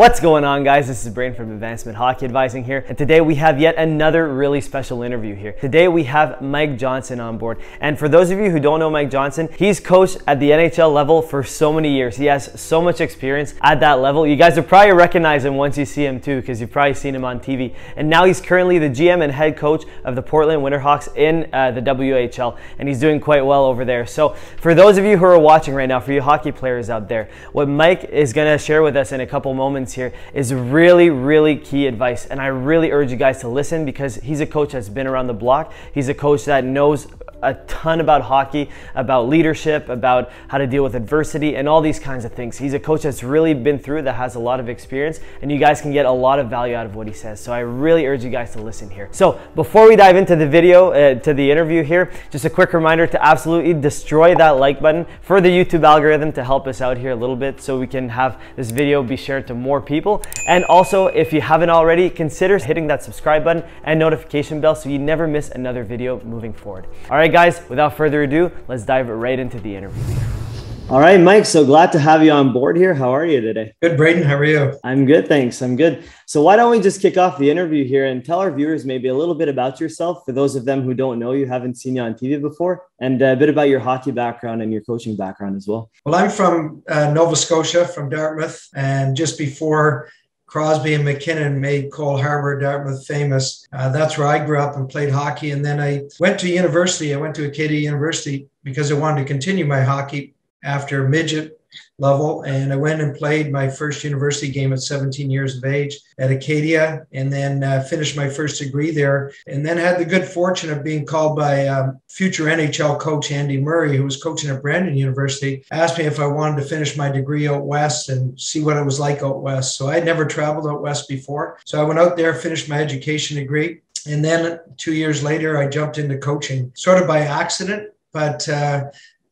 What's going on, guys? This is Braden from Advancement Hockey Advising here, and today we have yet another really special interview here. Today we have Mike Johnson on board, and for those of you who don't know Mike Johnson, he's coached at the NHL level for so many years. He has so much experience at that level. You guys will probably recognize him once you see him too, because you've probably seen him on TV. And now he's currently the GM and head coach of the Portland Winterhawks in the WHL, and he's doing quite well over there. So for those of you who are watching right now, for you hockey players out there, what Mike is going to share with us in a couple moments here is really key advice, and I really urge you guys to listen, because he's a coach that's been around the block. He's a coach that knows a ton about hockey, about leadership, about how to deal with adversity and all these kinds of things. He's a coach that's really been through, that has a lot of experience, and you guys can get a lot of value out of what he says. So I really urge you guys to listen here. So before we dive into the video, to the interview here, just a quick reminder to absolutely destroy that like button for the YouTube algorithm to help us out here a little bit, so we can have this video be shared to more people. And also, if you haven't already, consider hitting that subscribe button and notification bell so you never miss another video moving forward. All right, guys, without further ado, let's dive right into the interview. All right, Mike, so glad to have you on board here. How are you today? Good, Braden. How are you? I'm good, thanks. I'm good. So why don't we just kick off the interview here and tell our viewers maybe a little bit about yourself, for those of them who don't know you, haven't seen you on TV before, and a bit about your hockey background and your coaching background as well. Well, I'm from Nova Scotia, from Dartmouth, and just before Crosby and McKinnon made Cole Harbour, Dartmouth famous, that's where I grew up and played hockey. And then I went to university. I went to Acadia University because I wanted to continue my hockey after midget level, and I went and played my first university game at 17 years of age at Acadia, and then finished my first degree there, and then had the good fortune of being called by future NHL coach Andy Murray, who was coaching at Brandon University, asked me if I wanted to finish my degree out west and see what it was like out west. So I'd never traveled out west before, so I went out there, finished my education degree, and then 2 years later I jumped into coaching, sort of by accident, but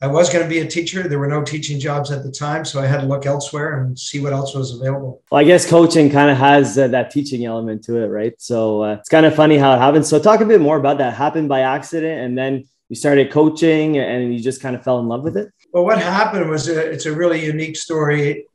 I was going to be a teacher. There were no teaching jobs at the time, so I had to look elsewhere and see what else was available. Well, I guess coaching kind of has that teaching element to it, right? So it's kind of funny how it happens. So talk a bit more about that. Happened by accident, and then you started coaching and you just kind of fell in love with it? Well, what happened was it's a really unique story.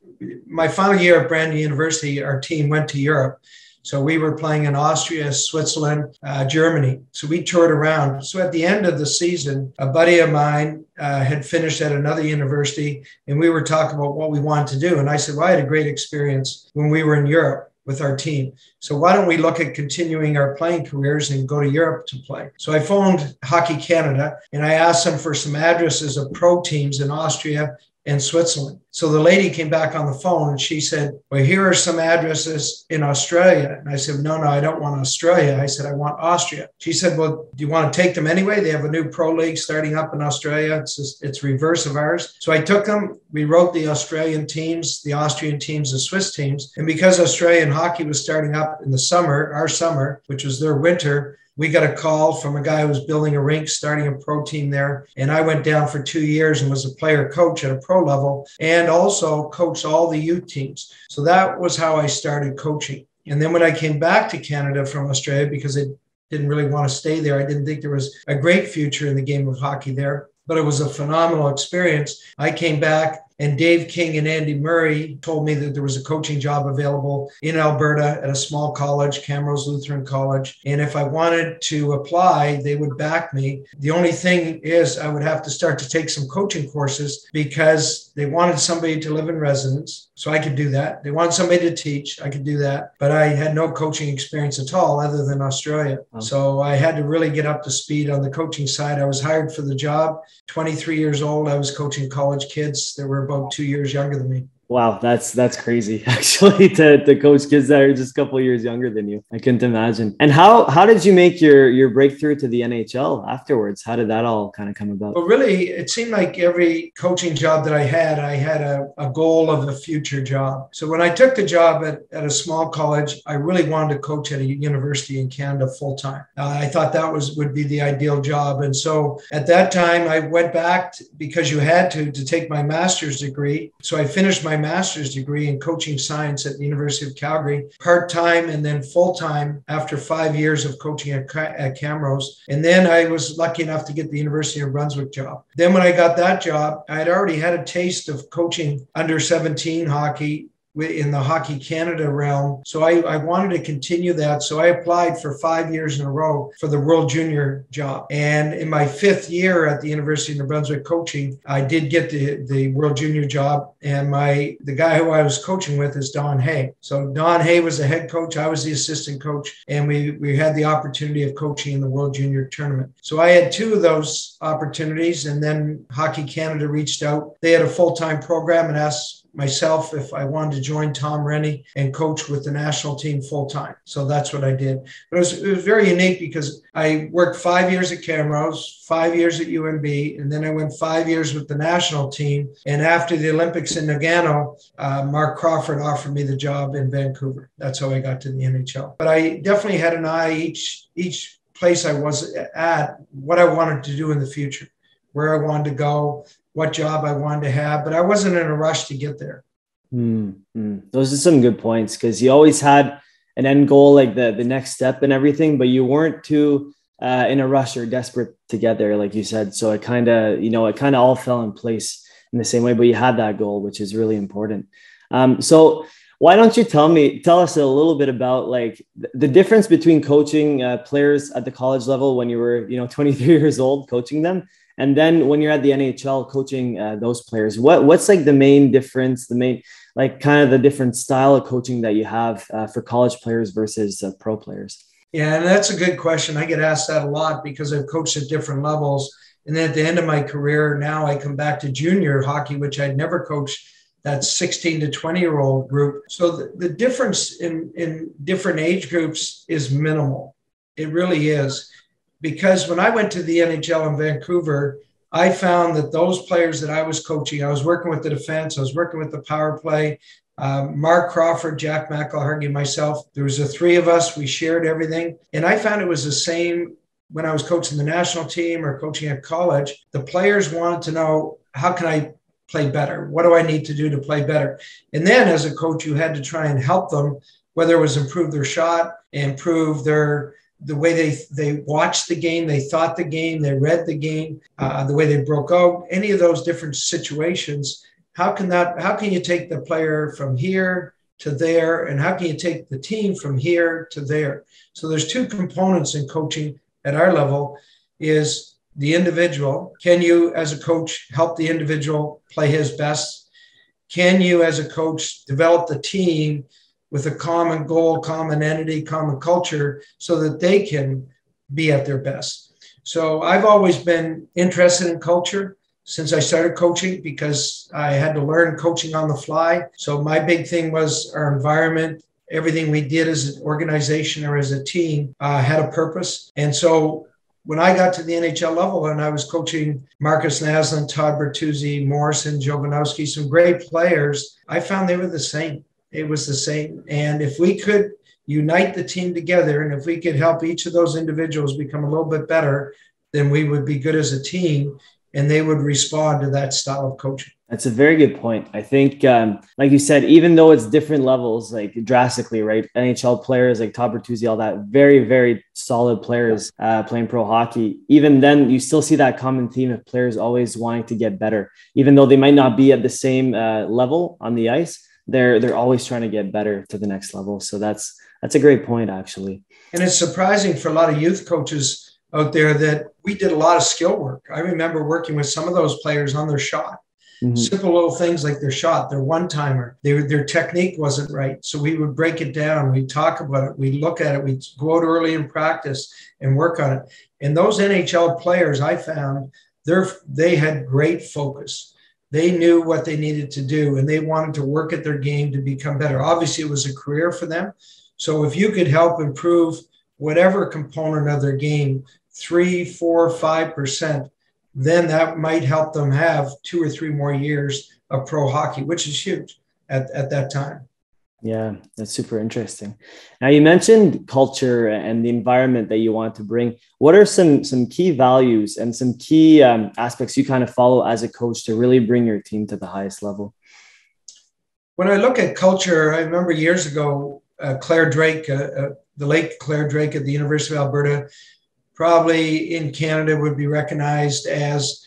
My final year at Brandon University, our team went to Europe. So we were playing in Austria, Switzerland, Germany. So we toured around. So at the end of the season, a buddy of mine had finished at another university, and we were talking about what we wanted to do. And I said, well, I had a great experience when we were in Europe with our team. So why don't we look at continuing our playing careers and go to Europe to play? So I phoned Hockey Canada, and I asked them for some addresses of pro teams in Austria and Switzerland. So the lady came back on the phone and she said, well, here are some addresses in Australia. And I said, no, I don't want Australia. I said, I want Austria. She said, well, do you want to take them anyway? They have a new pro league starting up in Australia. It's reverse of ours. So I took them. We wrote the Australian teams, the Austrian teams, the Swiss teams. And because Australian hockey was starting up in the summer, our summer, which was their winter, we got a call from a guy who was building a rink, starting a pro team there. And I went down for 2 years and was a player coach at a pro level, and also coached all the youth teams. So that was how I started coaching. And then when I came back to Canada from Australia, because I didn't really want to stay there, I didn't think there was a great future in the game of hockey there, but it was a phenomenal experience. I came back, and Dave King and Andy Murray told me that there was a coaching job available in Alberta at a small college, Camrose Lutheran College. And if I wanted to apply, they would back me. The only thing is I would have to start to take some coaching courses, because they wanted somebody to live in residence. So I could do that. They wanted somebody to teach. I could do that. But I had no coaching experience at all other than Australia. Oh. So I had to really get up to speed on the coaching side. I was hired for the job, 23 years old. I was coaching college kids. They were about 2 years younger than me. Wow, that's crazy, actually, to coach kids that are just a couple of years younger than you. I couldn't imagine. And how did you make your breakthrough to the NHL afterwards? How did that all kind of come about? Well, really, it seemed like every coaching job that I had a goal of a future job. So when I took the job at a small college, I really wanted to coach at a university in Canada full time. I thought that would be the ideal job. And so at that time, I went back because you had to take my master's degree. So I finished my master's degree in coaching science at the University of Calgary, part-time and then full-time after 5 years of coaching at Camrose. And then I was lucky enough to get the University of Brunswick job. Then when I got that job, I had already had a taste of coaching under 17 hockey in the Hockey Canada realm. So I wanted to continue that. So I applied for 5 years in a row for the World Junior job. And in my 5th year at the University of New Brunswick coaching, I did get the World Junior job. And the guy who I was coaching with is Don Hay. So Don Hay was the head coach. I was the assistant coach. And we had the opportunity of coaching in the World Junior tournament. So I had 2 of those opportunities. And then Hockey Canada reached out. They had a full-time program and asked myself if I wanted to join Tom Rennie and coach with the national team full-time. So that's what I did. But it was very unique because I worked 5 years at Camrose, 5 years at UNB, and then I went 5 years with the national team. And after the Olympics in Nagano, Mark Crawford offered me the job in Vancouver. That's how I got to the NHL. But I definitely had an eye each place I was at, what I wanted to do in the future, where I wanted to go, what job I wanted to have, but I wasn't in a rush to get there. Those are some good points, because you always had an end goal, like the next step and everything, but you weren't too in a rush or desperate to get there, like you said. So it kind of all fell in place in the same way, but you had that goal, which is really important. So why don't you tell us a little bit about like the difference between coaching players at the college level when you were, 23 years old, coaching them, and then when you're at the NHL coaching those players. What's like the main difference, kind of the different style of coaching that you have for college players versus pro players? Yeah, and that's a good question. I get asked that a lot because I've coached at different levels. And then at the end of my career, now I come back to junior hockey, which I'd never coached, that 16 to 20-year-old group. So the difference in different age groups is minimal. It really is. Because when I went to the NHL in Vancouver, I found that those players that I was coaching, I was working with the defense, I was working with the power play, Mark Crawford, Jack McElhargy, myself. There was the 3 of us. We shared everything. And I found it was the same when I was coaching the national team or coaching at college. The players wanted to know, how can I play better? What do I need to do to play better? And then as a coach, you had to try and help them, whether it was improve their shot, improve the way they watched the game, they thought the game, they read the game, the way they broke out, any of those different situations. How can you take the player from here to there, and how can you take the team from here to there? So there's 2 components in coaching at our level, is the individual. Can you, as a coach, help the individual play his best? Can you, as a coach, develop the team with a common goal, common entity, common culture, so that they can be at their best? So I've always been interested in culture since I started coaching, because I had to learn coaching on the fly. So my big thing was our environment. Everything we did as an organization or as a team had a purpose. And so when I got to the NHL level and I was coaching Marcus Naslund, Todd Bertuzzi, Morrison, Jovanovski, some great players, I found they were the same. It was the same. And if we could unite the team together, and if we could help each of those individuals become a little bit better, then we would be good as a team, and they would respond to that style of coaching. That's a very good point. I think, like you said, even though it's different levels, like drastically, right? NHL players like Todd Bertuzzi, all that, very, very solid players playing pro hockey. Even then, you still see that common theme of players always wanting to get better, even though they might not be at the same level on the ice. They're always trying to get better to the next level. So that's a great point, actually. And it's surprising for a lot of youth coaches out there that we did a lot of skill work. I remember working with some of those players on their shot. Mm-hmm. Simple little things like their shot, their one-timer, their technique wasn't right. So we would break it down. We'd talk about it. We'd look at it. We'd go out early in practice and work on it. And those NHL players, I found, they had great focus. They knew what they needed to do, and they wanted to work at their game to become better. Obviously, it was a career for them. So if you could help improve whatever component of their game, 3, 4, 5%, then that might help them have 2 or 3 more years of pro hockey, which is huge at that time. Yeah, that's super interesting. Now, you mentioned culture and the environment that you want to bring. What are some key values and some key aspects you kind of follow as a coach to really bring your team to the highest level? When I look at culture, I remember years ago, Claire Drake, the late Claire Drake at the University of Alberta, probably in Canada would be recognized as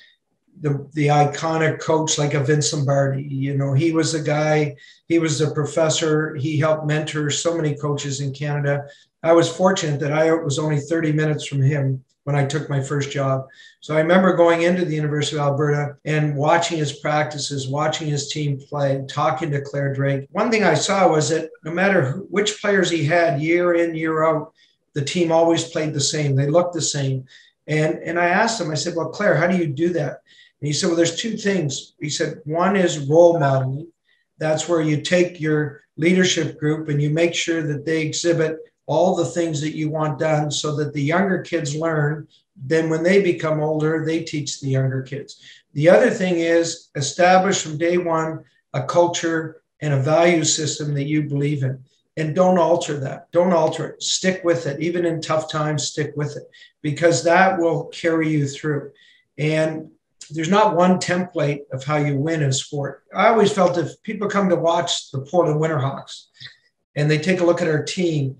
the iconic coach like a Vince Lombardi. You know, he was a guy, he was a professor. He helped mentor so many coaches in Canada. I was fortunate that I was only 30 minutes from him when I took my first job. So I remember going into the University of Alberta and watching his practices, watching his team play, talking to Claire Drake. One thing I saw was that no matter which players he had year in, year out, the team always played the same. They looked the same. And I asked him, I said, well, Claire, how do you do that? And he said, well, there's two things. He said, one is role modeling. That's where you take your leadership group and you make sure that they exhibit all the things that you want done so that the younger kids learn. Then when they become older, they teach the younger kids. The other thing is establish from day one a culture and a value system that you believe in. And don't alter that. Don't alter it. Stick with it. Even in tough times, stick with it, because that will carry you through. And there's not one template of how you win in sport. I always felt if people come to watch the Portland Winterhawks and they take a look at our team,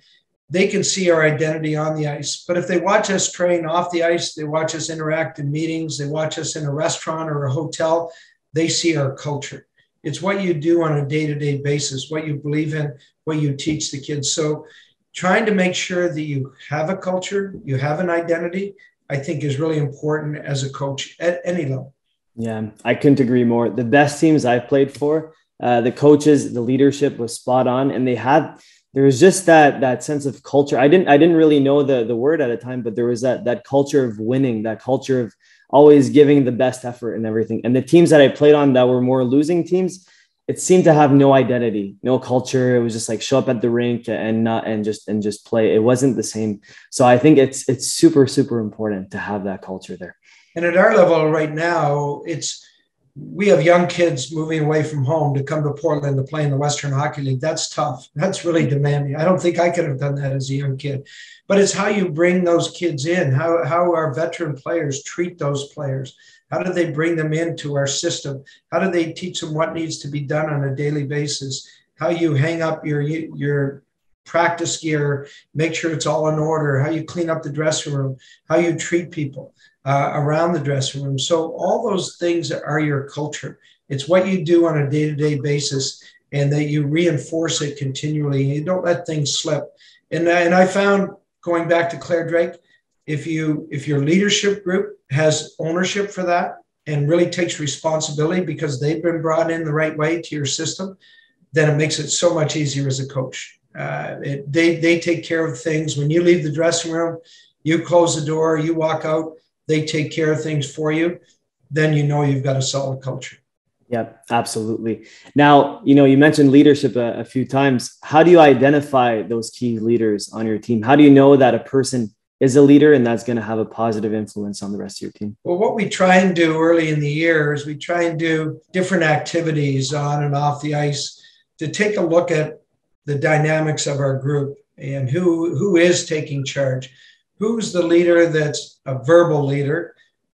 they can see our identity on the ice. But if they watch us train off the ice, they watch us interact in meetings, they watch us in a restaurant or a hotel, they see our culture. It's what you do on a day-to-day basis, what you believe in, what you teach the kids. So trying to make sure that you have a culture, you have an identity, I think is really important as a coach at any level. Yeah, I couldn't agree more. The best teams I've played for, the coaches, the leadership was spot on, and there was just that sense of culture. I didn't really know the word at the time, but there was that culture of winning, that culture of always giving the best effort and everything. And the teams that I played on that were more losing teams, it seemed to have no identity, no culture. It was just like show up at the rink and just play. It wasn't the same. So I think it's super, super important to have that culture there. And at our level right now, we have young kids moving away from home to come to Portland to play in the Western Hockey League. That's tough. That's really demanding. I don't think I could have done that as a young kid. But it's how you bring those kids in, how our veteran players treat those players. How do they bring them into our system? How do they teach them what needs to be done on a daily basis? How you hang up your practice gear, make sure it's all in order, how you clean up the dressing room, how you treat people around the dressing room. So all those things are your culture. It's what you do on a day-to-day basis and that you reinforce it continually. You don't let things slip. And I found, going back to Claire Drake, if your leadership group has ownership for that and really takes responsibility because they've been brought in the right way to your system, then it makes it so much easier as a coach. They take care of things. When you leave the dressing room, you close the door, you walk out, they take care of things for you, then you know you've got a solid culture. Yeah, absolutely. Now, you mentioned leadership a few times. How do you identify those key leaders on your team? How do you know that a person is a leader and that's going to have a positive influence on the rest of your team? Well, what we try and do early in the year is we try and do different activities on and off the ice to take a look at the dynamics of our group and who is taking charge. Who's the leader that's a verbal leader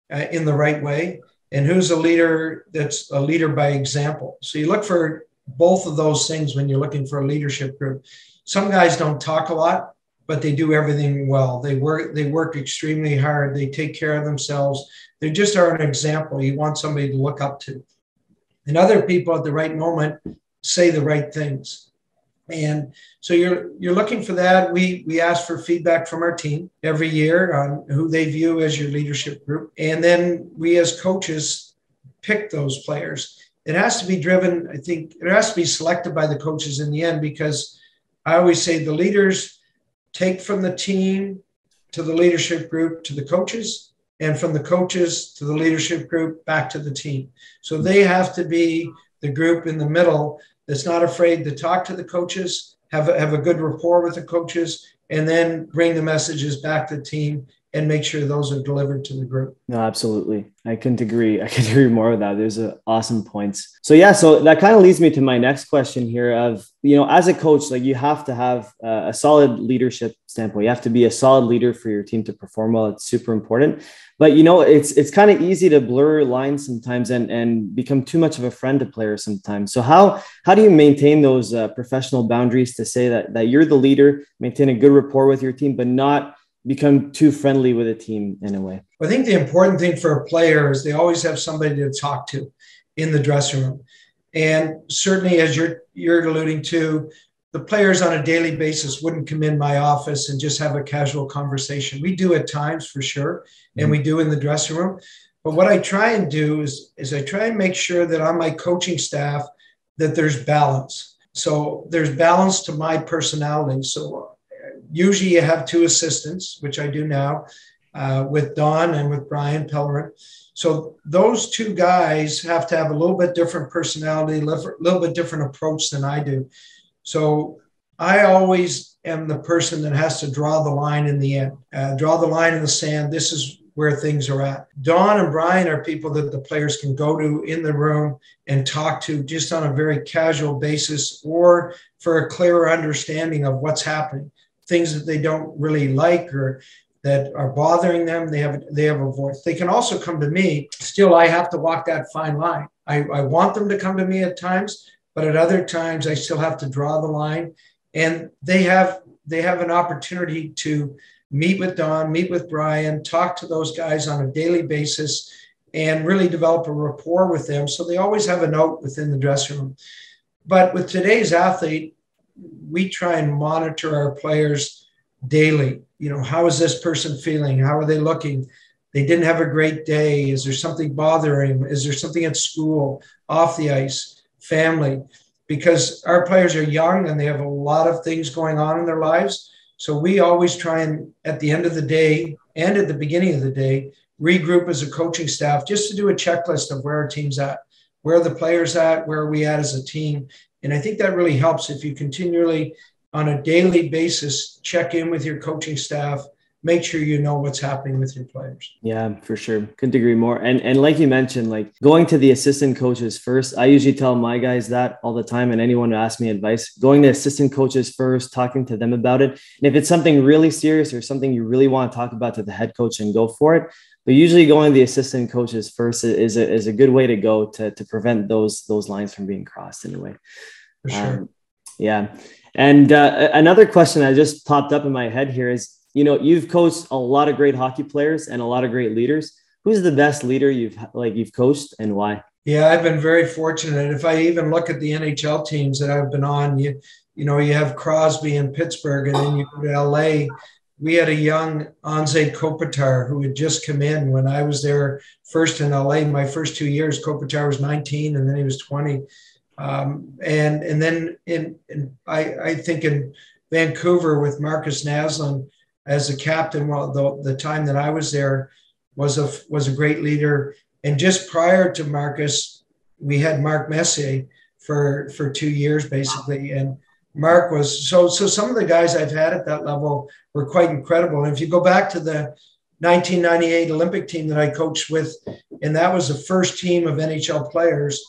in the right way, and who's a leader that's a leader by example. So you look for both of those things when you're looking for a leadership group. Some guys don't talk a lot, but they do everything well. They work extremely hard. They take care of themselves. They just are an example you want somebody to look up to. And other people at the right moment say the right things. And so you're looking for that. We ask for feedback from our team every year on who they view as your leadership group. And then we as coaches pick those players. It has to be driven, I think, it has to be selected by the coaches in the end, because I always say the leaders take from the team to the leadership group to the coaches, and from the coaches to the leadership group back to the team. So they have to be the group in the middle that's not afraid to talk to the coaches, have a good rapport with the coaches, and then bring the messages back to the team and make sure those are delivered to the group. No, absolutely. I couldn't agree more with that. There's awesome points. So that kind of leads me to my next question here of, as a coach, like you have to have a solid leadership standpoint. You have to be a solid leader for your team to perform well. It's super important. But, it's kind of easy to blur lines sometimes and become too much of a friend to players sometimes. So how do you maintain those professional boundaries to say that you're the leader, maintain a good rapport with your team, but not become too friendly with a team in a way? I think the important thing for a player is they always have somebody to talk to in the dressing room. And certainly, as you're alluding to, the players on a daily basis wouldn't come in my office and just have a casual conversation. We do at times for sure, and we do in the dressing room. But what I try and do is I try and make sure that on my coaching staff that there's balance. So there's balance to my personality. So usually you have two assistants, which I do now, with Don and with Brian Pellerin. So those two guys have to have a little bit different personality, a little bit different approach than I do. So I always am the person that has to draw the line in the end, draw the line in the sand. This is where things are at. Don and Brian are people that the players can go to in the room and talk to just on a very casual basis, or for a clearer understanding of what's happening, things that they don't really like or that are bothering them. They have a voice. They can also come to me. Still, I have to walk that fine line. I want them to come to me at times, but at other times I still have to draw the line. And they have an opportunity to meet with Don, meet with Brian, talk to those guys on a daily basis, and really develop a rapport with them. So they always have a note within the dressing room. But with today's athlete, we try and monitor our players daily. You know, how is this person feeling? How are they looking? They didn't have a great day. Is there something bothering? Is there something at school, off the ice, family? Because our players are young and they have a lot of things going on in their lives. So we always try and, at the end of the day and at the beginning of the day, regroup as a coaching staff just to do a checklist of where our team's at, where are the players at, where are we at as a team. And I think that really helps if you continually, on a daily basis, check in with your coaching staff, make sure you know what's happening with your players. Yeah, for sure. Couldn't agree more. And like you mentioned, like going to the assistant coaches first, I usually tell my guys that all the time. And anyone who asks me advice, going to assistant coaches first, talking to them about it. And if it's something really serious or something you really want to talk about to the head coach, and go for it. But usually going to the assistant coaches first is a good way to go to prevent those lines from being crossed in a way. For sure. Yeah. And another question that just popped up in my head here is, you know, you've coached a lot of great hockey players and a lot of great leaders. Who's the best leader you've coached, and why? Yeah, I've been very fortunate. If I even look at the NHL teams that I've been on, you have Crosby in Pittsburgh, and then you go to LA. We had a young Anze Kopitar who had just come in when I was there first in LA. My first 2 years, Kopitar was 19 and then he was 20. And then I think in Vancouver with Marcus Naslund as a captain, well, the time that I was there was a great leader. And just prior to Marcus, we had Mark Messier for 2 years basically. And Mark was so some of the guys I've had at that level were quite incredible. And if you go back to the 1998 Olympic team that I coached with, and that was the first team of NHL players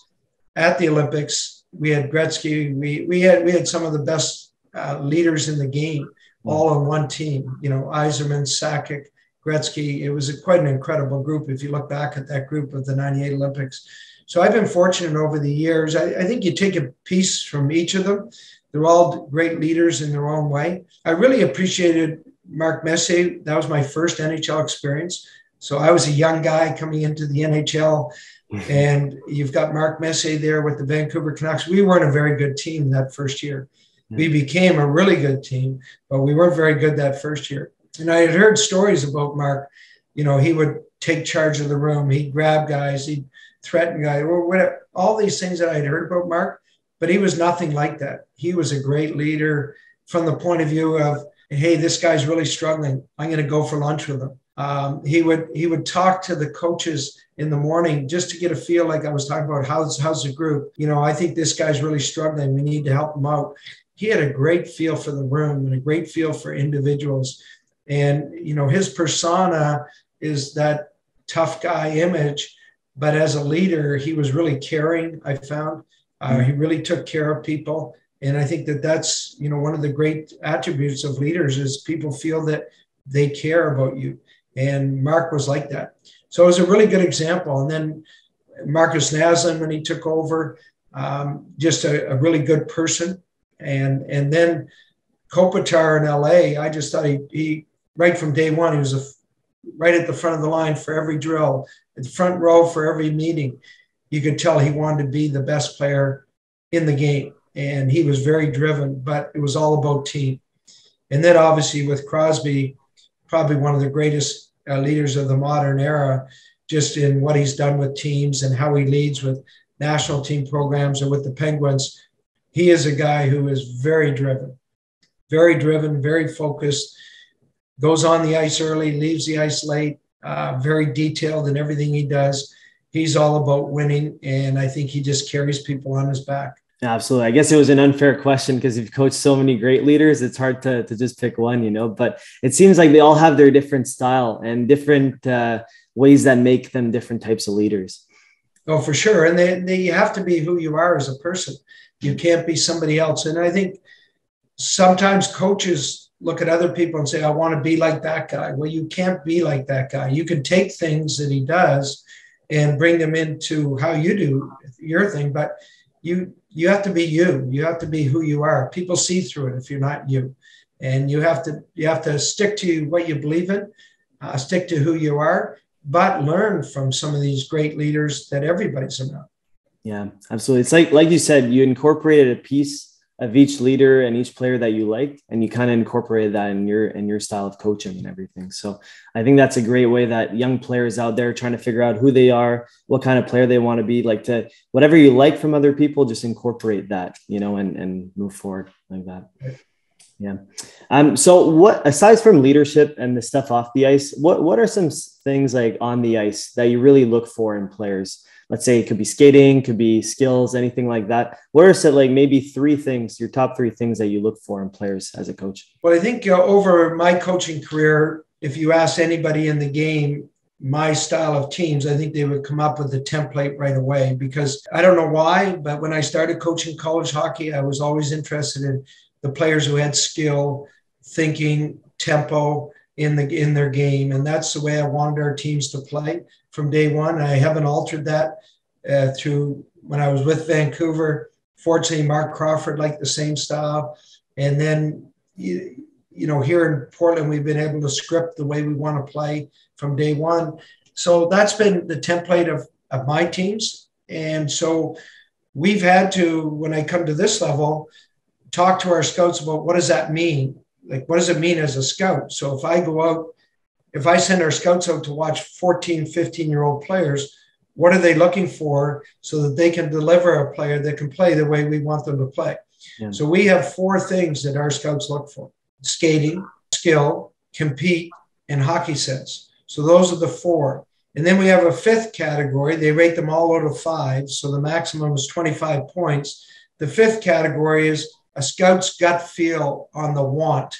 at the Olympics. We had Gretzky. We had some of the best leaders in the game all on one team. You know, Yzerman, Sakic, Gretzky. It was quite an incredible group if you look back at that group of the 98 Olympics. So I've been fortunate over the years. I think you take a piece from each of them. They're all great leaders in their own way. I really appreciated Mark Messier. That was my first NHL experience. So I was a young guy coming into the NHL, and you've got Mark Messier there with the Vancouver Canucks. We weren't a very good team that first year. We became a really good team, but we weren't very good that first year. And I had heard stories about Mark. You know, he would take charge of the room. He'd grab guys. He'd threaten guys. Or whatever. All these things that I'd heard about Mark, but he was nothing like that. He was a great leader from the point of view of, hey, this guy's really struggling. I'm going to go for lunch with him. He would talk to the coaches in the morning just to get a feel, like I was talking about, how's the group? You know, I think this guy's really struggling. We need to help him out. He had a great feel for the room and a great feel for individuals. And, you know, his persona is that tough guy image, but as a leader, he was really caring, I found. He really took care of people. And I think that's, you know, one of the great attributes of leaders is people feel that they care about you. And Mark was like that. So it was a really good example. And then Marcus Naslund, when he took over, just a really good person. And then Kopitar in LA, I just thought he right from day one. He was right at the front of the line for every drill, at the front row for every meeting. You could tell he wanted to be the best player in the game. And he was very driven, but it was all about team. And then obviously with Crosby, probably one of the greatest leaders of the modern era, just in what he's done with teams and how he leads with national team programs or with the Penguins. He is a guy who is very driven, very focused, goes on the ice early, leaves the ice late, very detailed in everything he does. He's all about winning, and I think he just carries people on his back. Absolutely. I guess it was an unfair question because you've coached so many great leaders. It's hard to just pick one, you know, but it seems like they all have their different style and different ways that make them different types of leaders. Oh, for sure. And they have to be who you are as a person. You can't be somebody else. And I think sometimes coaches look at other people and say, I want to be like that guy. Well, you can't be like that guy. You can take things that he does and bring them into how you do your thing, but you have to be you. You have to be who you are. People see through it if you're not you. And you have to stick to what you believe in, stick to who you are, but learn from some of these great leaders that everybody's around. Yeah, absolutely. It's like you said, you incorporated a piece of each leader and each player that you liked, and you kind of incorporated that in your style of coaching and everything. So I think that's a great way that young players out there trying to figure out who they are, what kind of player they want to be, like to whatever you like from other people, just incorporate that, you know, and move forward like that. Yeah. So what, aside from leadership and the stuff off the ice, what are some things like on the ice that you really look for in players? Let's say it could be skating, could be skills, anything like that. What are some, like maybe three things, your top three things that you look for in players as a coach? Well, I think over my coaching career, if you ask anybody in the game, my style of teams, I think they would come up with a template right away, because I don't know why, but when I started coaching college hockey, I was always interested in the players who had skill, thinking, tempo in their game. And that's the way I wanted our teams to play from day one. I haven't altered that through when I was with Vancouver. Fortunately, Mark Crawford liked the same style. And then, you know, here in Portland, we've been able to script the way we want to play from day one. So that's been the template of my teams. And so we've had to, when I come to this level, talk to our scouts about what does that mean? Like, what does it mean as a scout? So if I go out, if I send our scouts out to watch 14, 15-year-old players, what are they looking for so that they can deliver a player that can play the way we want them to play? Yeah. So we have four things that our scouts look for: skating, skill, compete, and hockey sense. So those are the four. And then we have a fifth category. They rate them all out of 5. So the maximum is 25 points. The fifth category is a scout's gut feel on the want.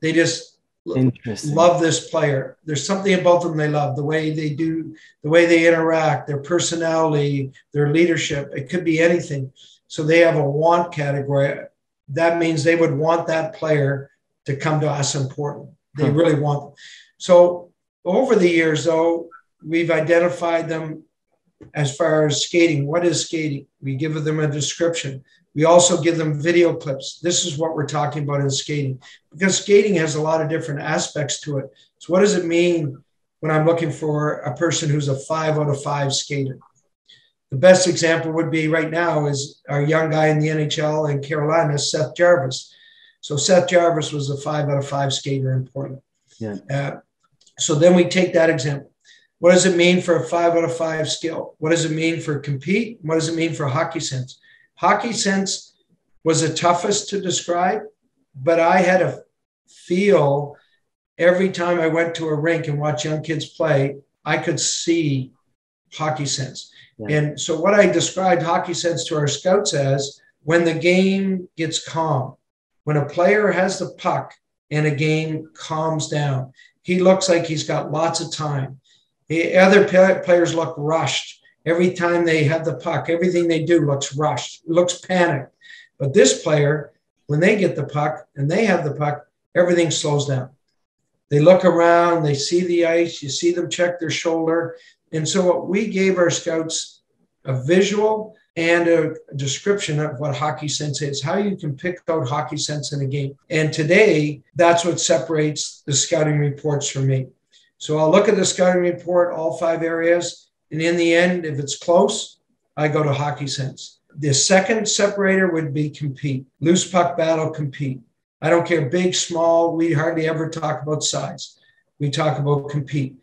They just love this player. There's something about them they love, the way they do, the way they interact, their personality, their leadership. It could be anything. So they have a want category. That means they would want that player to come to us in Portland. They really want them. So over the years, though, we've identified them as far as skating. What is skating? We give them a description. We also give them video clips. This is what we're talking about in skating, because skating has a lot of different aspects to it. So what does it mean when I'm looking for a person who's a 5 out of 5 skater? The best example would be right now is our young guy in the NHL in Carolina, Seth Jarvis. So Seth Jarvis was a 5 out of 5 skater in Portland. Yeah. So then we take that example. What does it mean for a 5 out of 5 skill? What does it mean for compete? What does it mean for hockey sense? Hockey sense was the toughest to describe, but I had a feel every time I went to a rink and watched young kids play, I could see hockey sense. Yeah. And so what I described hockey sense to our scouts as, when the game gets calm, when a player has the puck and a game calms down, he looks like he's got lots of time. The other players look rushed. Every time they have the puck, everything they do looks rushed, looks panicked. But this player, when they get the puck and they have the puck, everything slows down. They look around, they see the ice, you see them check their shoulder. And so we gave our scouts a visual and a description of what hockey sense is, how you can pick out hockey sense in a game. And today, that's what separates the scouting reports from me. So I'll look at the scouting report, all 5 areas, and in the end, if it's close, I go to hockey sense. The second separator would be compete. Loose puck battle, compete. I don't care, big, small, we hardly ever talk about size. We talk about compete.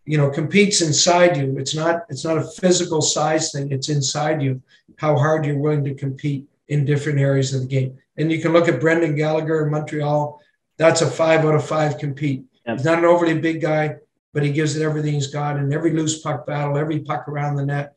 You know, compete's inside you. It's not a physical size thing. It's inside you, how hard you're willing to compete in different areas of the game. And you can look at Brendan Gallagher in Montreal. That's a 5 out of 5 compete. Yep. He's not an overly big guy, but he gives it everything he's got. And every loose puck battle, every puck around the net,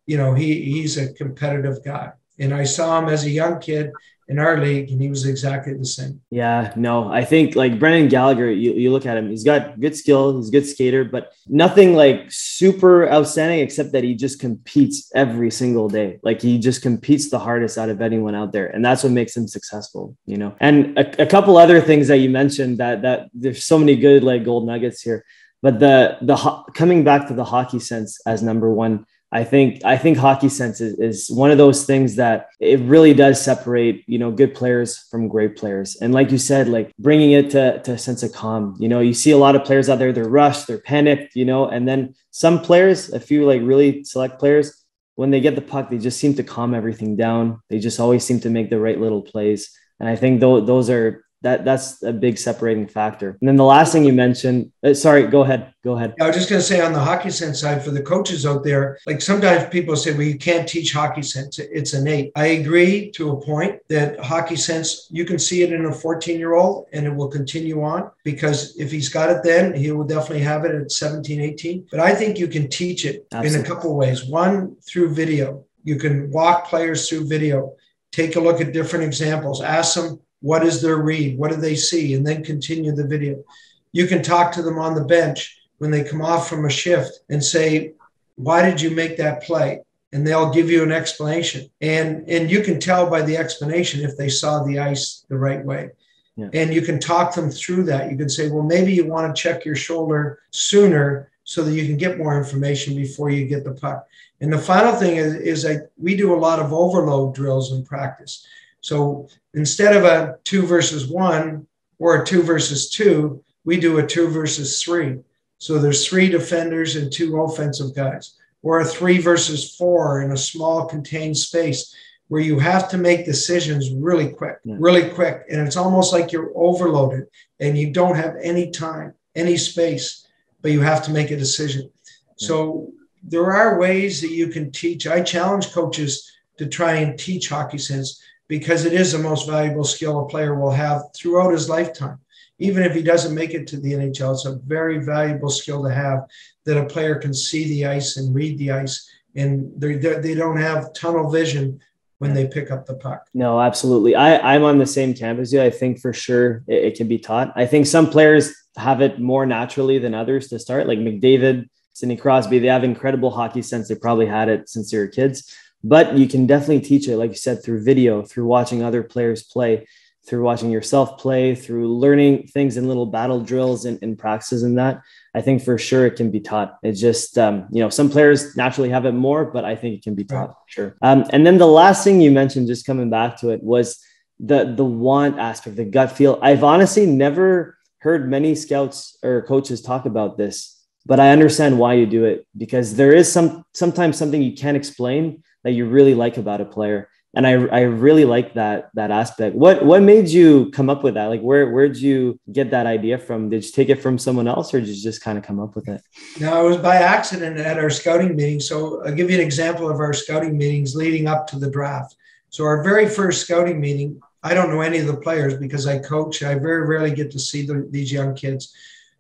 you know, he's a competitive guy. And I saw him as a young kid in our league, and he was exactly the same. Yeah, no, I think like Brendan Gallagher, you look at him, he's got good skill, he's a good skater, but nothing like super outstanding except that he just competes every single day. Like he just competes the hardest out of anyone out there. And that's what makes him successful, you know? And a couple other things that you mentioned that there's so many good like gold nuggets here, but the coming back to the hockey sense as number one, I think hockey sense is one of those things that it really does separate, you know, good players from great players. And like you said, like bringing it to a sense of calm, you know, you see a lot of players out there, they're rushed, they're panicked, you know, and then some players, a few like really select players, when they get the puck, they just seem to calm everything down. They just always seem to make the right little plays. And I think those are, that's a big separating factor. And then the last thing you mentioned, sorry, go ahead. I was just going to say on the hockey sense side for the coaches out there, like sometimes people say, well, you can't teach hockey sense. It's innate. I agree to a point that hockey sense, you can see it in a 14-year-old and it will continue on, because if he's got it then, he will definitely have it at 17, 18. But I think you can teach it in a couple of ways. One, through video. You can walk players through video, take a look at different examples, ask them, what is their read? What do they see? And then continue the video. You can talk to them on the bench when they come off from a shift and say, why did you make that play? And they'll give you an explanation. And you can tell by the explanation if they saw the ice the right way. Yeah. And you can talk them through that. You can say, well, maybe you want to check your shoulder sooner so that you can get more information before you get the puck. And the final thing is that we do a lot of overload drills in practice. So instead of a 2 versus 1 or a 2 versus 2, we do a 2 versus 3. So there's 3 defenders and 2 offensive guys, or a 3 versus 4 in a small contained space where you have to make decisions really quick. And it's almost like you're overloaded and you don't have any time, any space, but you have to make a decision. So there are ways that you can teach. I challenge coaches to try and teach hockey sense, because it is the most valuable skill a player will have throughout his lifetime. Even if he doesn't make it to the NHL, it's a very valuable skill to have, that a player can see the ice and read the ice, and they don't have tunnel vision when they pick up the puck. No, absolutely. I'm on the same camp as you. I think for sure it can be taught. I think some players have it more naturally than others to start, like McDavid, Sidney Crosby. They have incredible hockey sense. They probably had it since they were kids. But you can definitely teach it, like you said, through video, through watching other players play, through watching yourself play, through learning things in little battle drills and practices and that. I think for sure it can be taught. It's just, you know, some players naturally have it more, but I think it can be taught, sure. And then the last thing you mentioned, just coming back to it, was the want aspect, the gut feel. I've honestly never heard many scouts or coaches talk about this, but I understand why you do it, because there is sometimes something you can't explain that you really like about a player. And I really like that aspect. What made you come up with that? Like where'd you get that idea from? Did you take it from someone else, or did you just kind of come up with it? No, it was by accident at our scouting meeting. So I'll give you an example of our scouting meetings leading up to the draft. So our very first scouting meeting, I don't know any of the players because I coach. I very rarely get to see these young kids.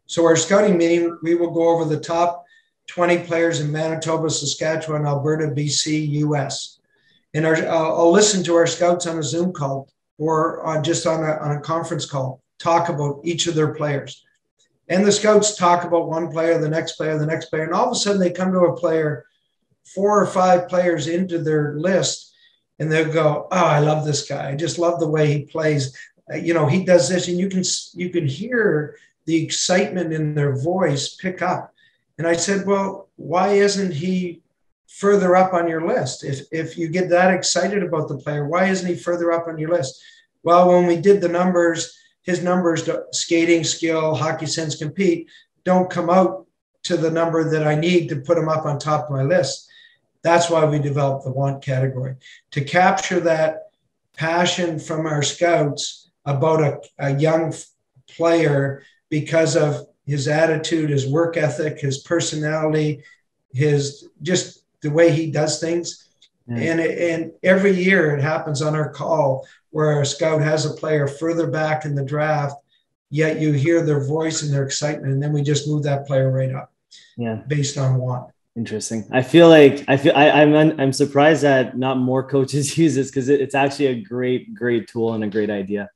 So our scouting meeting, we will go over the top 20 players in Manitoba, Saskatchewan, Alberta, BC, US. And I'll listen to our scouts on a Zoom call or just on a conference call, talk about each of their players. And the scouts talk about one player, the next player, the next player. And all of a sudden they come to a player, 4 or 5 players into their list, and they'll go, oh, I love this guy. I just love the way he plays. You know, he does this. And you can hear the excitement in their voice pick up. And I said, well, why isn't he further up on your list? If you get that excited about the player, why isn't he further up on your list? Well, when we did the numbers, his numbers, skating skill, hockey sense, compete, don't come out to the number that I need to put him up on top of my list. That's why we developed the want category, to capture that passion from our scouts about a young player because of his attitude, his work ethic, his personality, his just the way he does things. And every year it happens on our call where our scout has a player further back in the draft, yet you hear their voice and their excitement, and then we just move that player right up. Yeah, based on want. Interesting. I'm surprised that not more coaches use this, because it's actually a great tool and a great idea.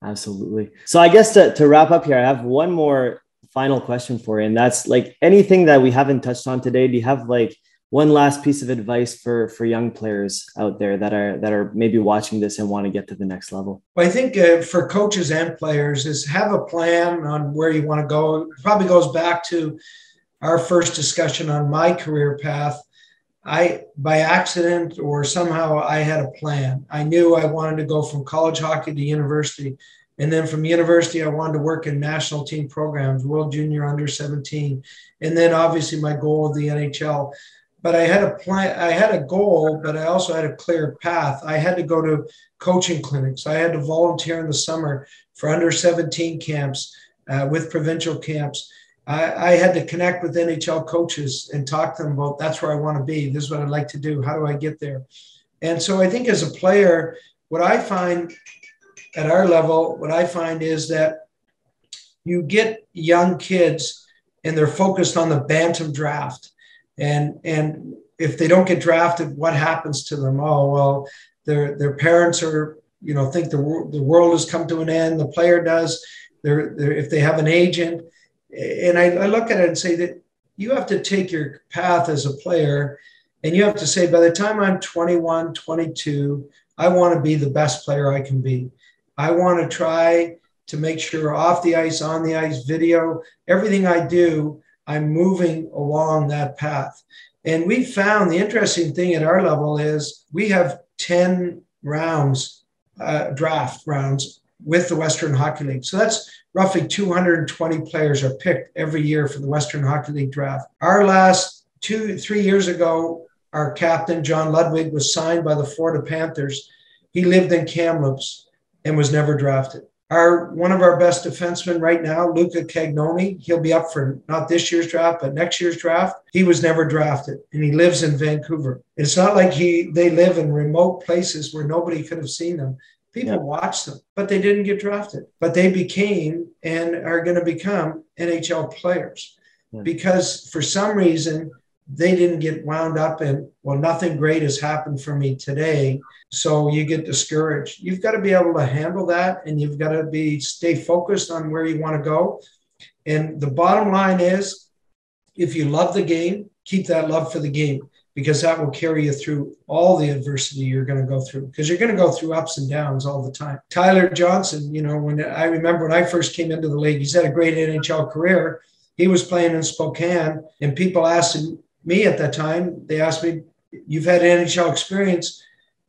Absolutely. So I guess to wrap up here, I have one more final question for you, and that's like anything that we haven't touched on today. Do you have like one last piece of advice for young players out there that are maybe watching this and want to get to the next level? Well, I think for coaches and players is have a plan on where you want to go. It probably goes back to our first discussion on my career path. By accident or somehow, I had a plan. I knew I wanted to go from college hockey to university. And then from university, I wanted to work in national team programs, World Junior Under 17. And then obviously my goal of the NHL. But I had a plan, I had a goal, but I also had a clear path. I had to go to coaching clinics. I had to volunteer in the summer for under 17 camps with provincial camps. I had to connect with NHL coaches and talk to them about, that's where I want to be. This is what I'd like to do. How do I get there? And so I think as a player, what I find at our level, what I find is that you get young kids and they're focused on the bantam draft. And if they don't get drafted, what happens to them? Oh, well, their parents are, think the world has come to an end. The player does. If they have an agent. And I look at it and say that you have to take your path as a player, and you have to say, by the time I'm 21, 22, I want to be the best player I can be. I want to try to make sure off the ice, on the ice, video, everything I do, I'm moving along that path. And we found the interesting thing at our level is we have 10 rounds, draft rounds with the Western Hockey League. So that's roughly 220 players are picked every year for the Western Hockey League draft. Our last 2-3 years ago, our captain, John Ludwig, was signed by the Florida Panthers. He lived in Kamloops and was never drafted. One of our best defensemen right now, Luca Cagnoni, he'll be up for not this year's draft, but next year's draft. He was never drafted, and he lives in Vancouver. It's not like they live in remote places where nobody could have seen them. People watch them, but they didn't get drafted. But they became and are going to become NHL players because for some reason they didn't get wound up in, well, nothing great has happened for me today. So you get discouraged. You've got to be able to handle that, and you've got to stay focused on where you want to go. And the bottom line is, if you love the game, keep that love for the game, because that will carry you through all the adversity you're going to go through, because you're going to go through ups and downs all the time. Tyler Johnson, I remember when I first came into the league, he's had a great NHL career. He was playing in Spokane, and people asked me at that time, they asked me, you've had NHL experience.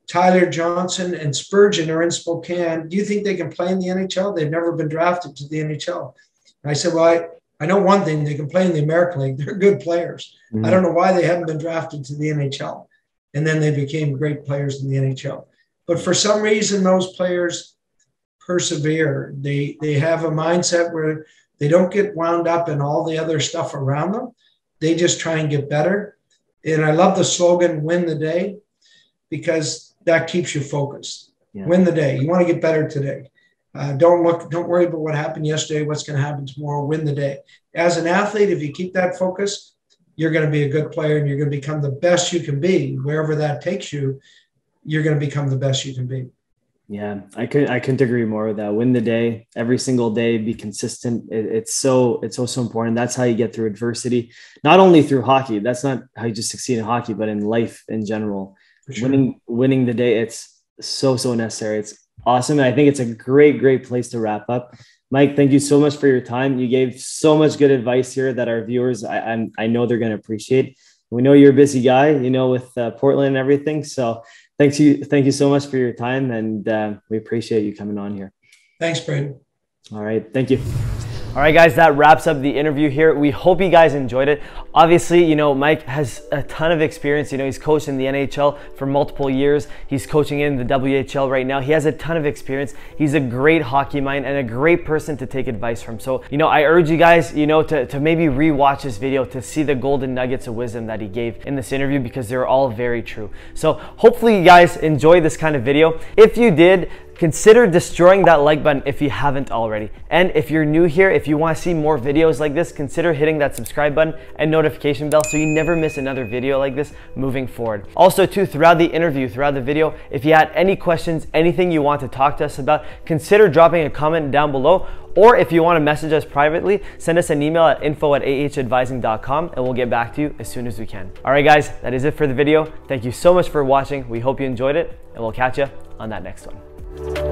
Tyler Johnson and Spurgeon are in Spokane. Do you think they can play in the NHL? They've never been drafted to the NHL. And I said, well, I know one thing, they can play in the American League. They're good players. Mm-hmm. I don't know why they haven't been drafted to the NHL. And then they became great players in the NHL. But for some reason, those players persevere. They have a mindset where they don't get wound up in all the other stuff around them. They just try and get better. And I love the slogan, win the day, because that keeps you focused. Yeah. Win the day. You want to get better today. Don't worry about what happened yesterday, what's going to happen tomorrow. Win the day. As an athlete, if you keep that focus, you're going to be a good player, and you're going to become the best you can be. Wherever that takes you, you're going to become the best you can be. Yeah, I couldn't agree more with that. Win the day, every single day, be consistent. It's so important. That's how you get through adversity, not only through hockey. That's not how you just succeed in hockey, but in life in general. Sure. Winning the day, it's so necessary. It's awesome. And I think it's a great place to wrap up. Mike, thank you so much for your time. You gave so much good advice here that our viewers, I know they're going to appreciate. We know you're a busy guy, you know, with Portland and everything. So thank you so much for your time, and we appreciate you coming on here. Thanks, Braden. All right, thank you. All right, guys, that wraps up the interview here. We hope you guys enjoyed it. Obviously, you know, Mike has a ton of experience. You know, he's coached in the NHL for multiple years. He's coaching in the WHL right now. He has a ton of experience. He's a great hockey mind and a great person to take advice from. So, you know, I urge you guys, you know, to maybe rewatch this video to see the golden nuggets of wisdom that he gave in this interview, because they're all very true. So hopefully you guys enjoy this kind of video. If you did, consider destroying that like button if you haven't already. And if you're new here, if you want to see more videos like this, consider hitting that subscribe button and notification bell so you never miss another video like this moving forward. Also too, throughout the interview, throughout the video, if you had any questions, anything you want to talk to us about, consider dropping a comment down below. Or if you want to message us privately, send us an email at info@ahadvising.com and we'll get back to you as soon as we can. All right, guys, that is it for the video. Thank you so much for watching. We hope you enjoyed it, and we'll catch you on that next one.